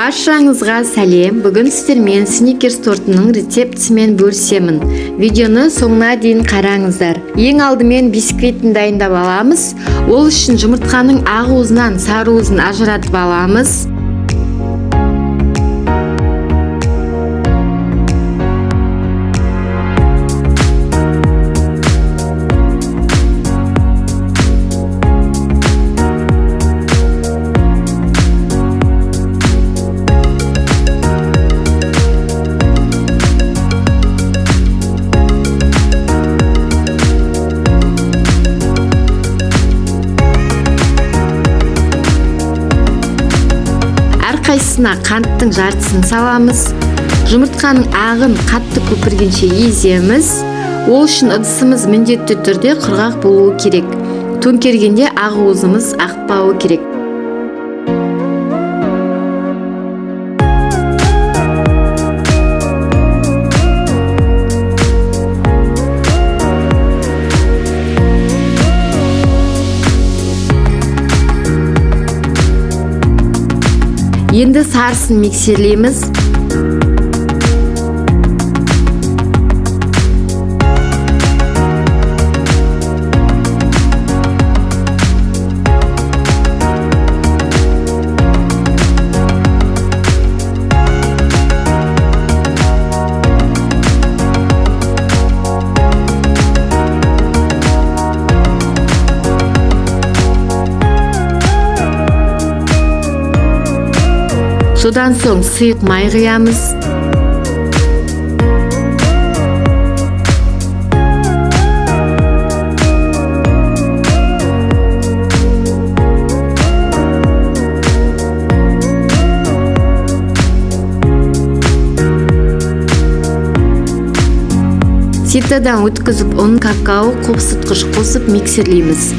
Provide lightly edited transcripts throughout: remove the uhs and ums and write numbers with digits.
Баршаңызға сәлем. Бүгін сіздермен сникерс тортының рецептісімен бөлісемін. Видеоны соңына дейін қараңыздар. Ең алдымен бисквитін дайындап аламыз. Ол үшін жұмыртқаның ақ уызынан сары уызын ажыратып аламыз. Қайсысына қанттың жартысын саламыз. Жұмыртқаның ағын қатты көпіргенше еземіз. Ол үшін ыдысымыз міндетті түрде құрғақ болуы керек. Төңкергенде ақ уызымыз ақпауы керек. Енді сарысын миксерлейміз. Содан соң сұйық май құямыз. Ситадан өткізіп, ұн, какао, қопсытқыш қосып миксерлейміз.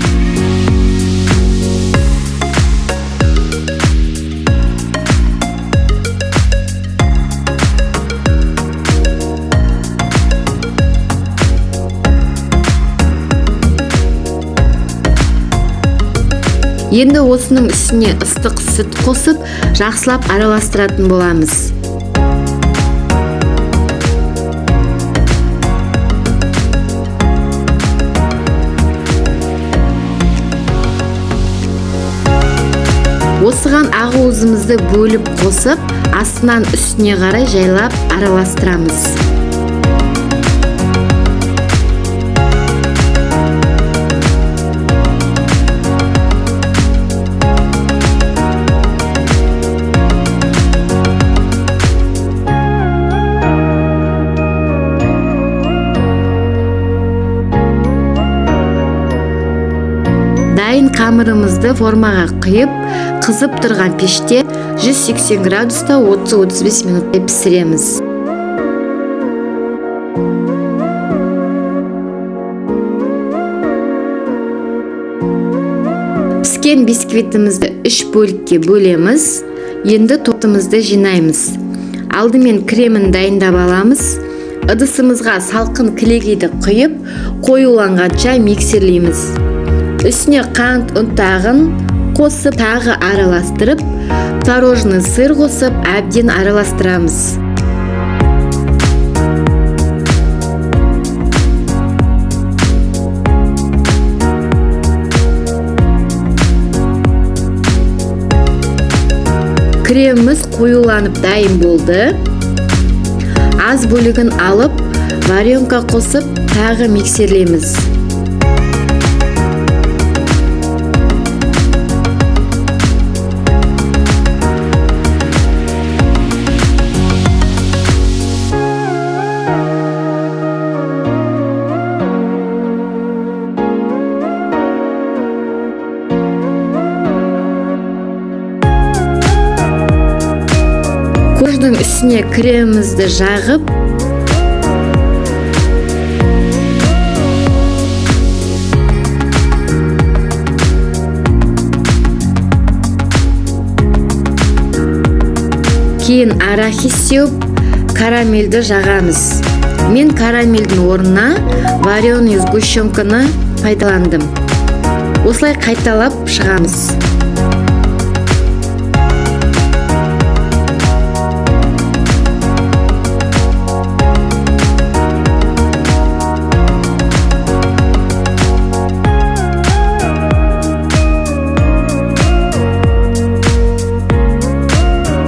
Енді осының үстіне ыстық сүт қосып, жақсылап араластыратын боламыз. Осыған ақ уызымызды бөліп қосып, астынан үстіне қарай жайлап араластырамыз. Дайын қамырымызды формаға құйып, қызып тұрған пеште 180 градуста 30-35 минуттай пісіреміз. Піскен бисквитімізді 3 бөлікке бөлеміз. Енді тортымызды жинаймыз. Алдымен кремін дайындап аламыз. Ыдысымызға салқын кілегейді құйып, қоюланғанша миксерлейміз. Үстіне қант ұнтағын қосып, тағы араластырып, творожный сыр қосып, әбден араластырамыз. Креміміз қоюланып дайын болды. Аз бөлігін алып, варенка қосып, тағы миксерлейміз. Корждың үстіне кремімізді жағып, кейін арахис сеуіп, карамельді жағамыз. Мен карамельдің орнына вареный сгущенканы пайдаландым. Осылай қайталап шығамыз.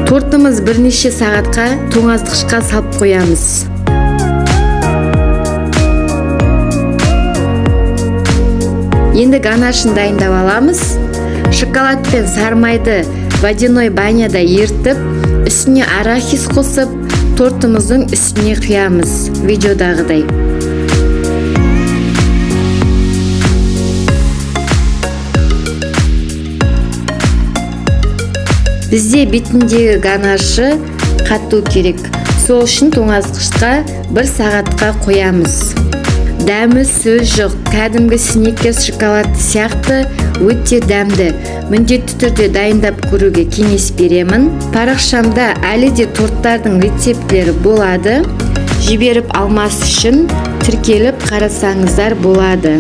Тортымыз бир нече сагатка тоңазыткычка салып коябыз. Енді ганашын дайындап аламыз. Шоколад пен сармайды водяной баняда ертіп, үстіне арахис қосып, тортымыздың үстіне құямыз. Видеодағыдай. Бізде бетіндегі ганашы қату керек. Сол үшін тоңазытқышқа 1 сағатқа қоямыз. Дәмі сөз жоқ, кәдімгі сникерс шоколад сияқты өте дәмді. Міндетті түрде дайындап көруге кеңес беремін. Парақшамда әлі де торттардың рецептлері болады. Жіберіп алмас үшін тіркеліп қарасаңыздар болады.